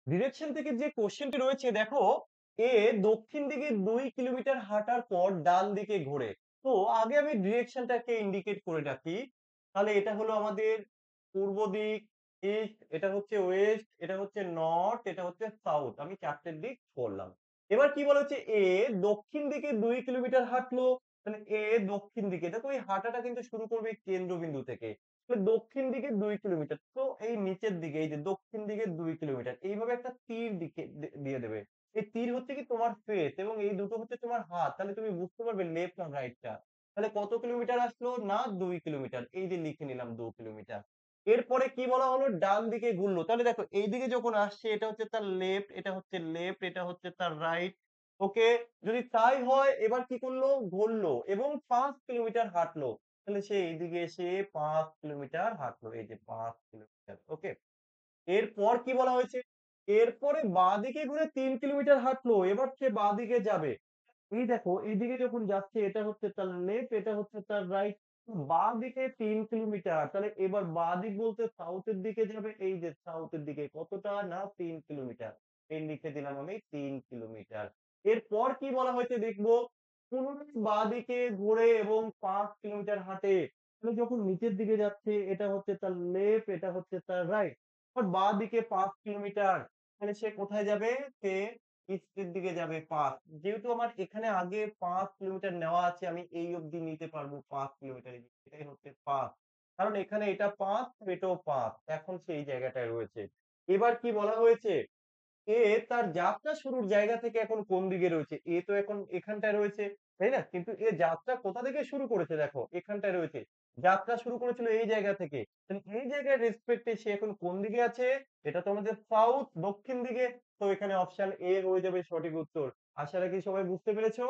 Direction থেকে যে কোশ্চেনটি রয়েছে দেখো, এ দক্ষিণ দিকে 2 কিলোমিটার হাঁটার পর ডান দিকে ঘোরে। তো আগে আমি ডিরেকশনটাকে ইন্ডিকেট করে রাখি। তাহলে এটা হলো আমাদের পূর্ব দিক, ইস্ট, এটা হচ্ছে ওয়েস্ট, এটা হচ্ছে নর্থ, এটা হচ্ছে সাউথ। আমি ৪ টে দিক বললাম। এবার কি বলা হচ্ছে, এ দক্ষিণ দিকে 2 কিলোমিটার হাঁটলো। তাহলে এ দক্ষিণ দিকে, দেখো এই হাঁটাটা কিন্তু শুরু করবে কেন্দ্রবিন্দু থেকে। তো দক্ষিণ দিকে 2 কিলোমিটার, তো এই নিচের দিকে, এই যে দক্ষিণ দিকে 2 কিলোমিটার, এইভাবে একটা তীর দিকে দিয়ে দেবে। এই তীর হচ্ছে কি তোমার ফেস, এবং এই দুটো হচ্ছে তোমার হাত। তাহলে তুমি বুঝতে পারবে লেফট না রাইটটা। তাহলে কত কিলোমিটার আসলো না, 2 কিলোমিটার। এই যে লিখে নিলাম 2 কিলোমিটার। এরপরে কি বলা হলো, ডান দিকে ঘুরলো। তাহলে দেখো এই দিকে যখন আসছে, এটা হচ্ছে তার লেফট, এটা হচ্ছে লেফট, এটা হচ্ছে তার রাইট। ওকে, যদি তাই হয় এবার কি করলো, ঘুরলো এবং 5 কিলোমিটার হাঁটলো। তাহলে সে এইদিকে এসে 5 কিলোমিটার হাঁটলো, এই যে 5 কিলোমিটার। ওকে, এরপর কি বলা হয়েছে, এরপরে বাঁদিকে ঘুরে 3 কিলোমিটার হাঁটলো, এবার সে বাঁদিকে যাবে। এই দেখো এইদিকে যখন যাচ্ছে, এটা হচ্ছে তার লেফট, এটা হচ্ছে তার রাইট। বাঁ দিকে 3 কিলোমিটার, তাহলে এবার বাঁ দিক বলতে সাউথের দিকে যাবে। এই যে সাউথের দিকে কতটা না, 3 কিলোমিটার। এই লিখে দিলাম আমি 3 কিলোমিটার। এরপর কি বলা হয়েছে দেখবো, পুনরায় বাঁ দিকে ঘুরে এবং 5 কিলোমিটার হাঁটে। তাহলে যখন নিচের দিকে যাচ্ছে, এটা হচ্ছে তার লেফট, এটা হচ্ছে তার রাইট। আর বাঁ দিকে 5 কিলোমিটার, তাহলে সে কোথায় যাবে, সে ইস্টের দিকে যাবে 5। যেহেতু আমার এখানে আগে 5 কিলোমিটার নেওয়া আছে, আমি এই অবধি নিতে পারবো 5 কিলোমিটার। এটাই হচ্ছে 5, কারণ এখানে এটা 5, এটাও 5। এখন সেই জায়গাটায় রয়েছে। এবার কি বলা হয়েছে, এ তার যাত্রা শুরুর জায়গা থেকে এখন কোন দিকে রয়েছে। এ তো এখন এখানটায় রয়েছে, তাই না? কিন্তু এ যাত্রা কোথা থেকে শুরু করেছে, দেখো এখানটায় রয়েছে। যাত্রা শুরু করেছিল এই জায়গা থেকে। তাহলে এই জায়গার রেসপেক্টে সে এখন কোন দিকে আছে? এটা তো আমাদের সাউথ, দক্ষিণ দিকে। তো এখানে অপশন এ হয়ে যাবে সঠিক উত্তর। আশা রাখি সবাই বুঝতে পেরেছো।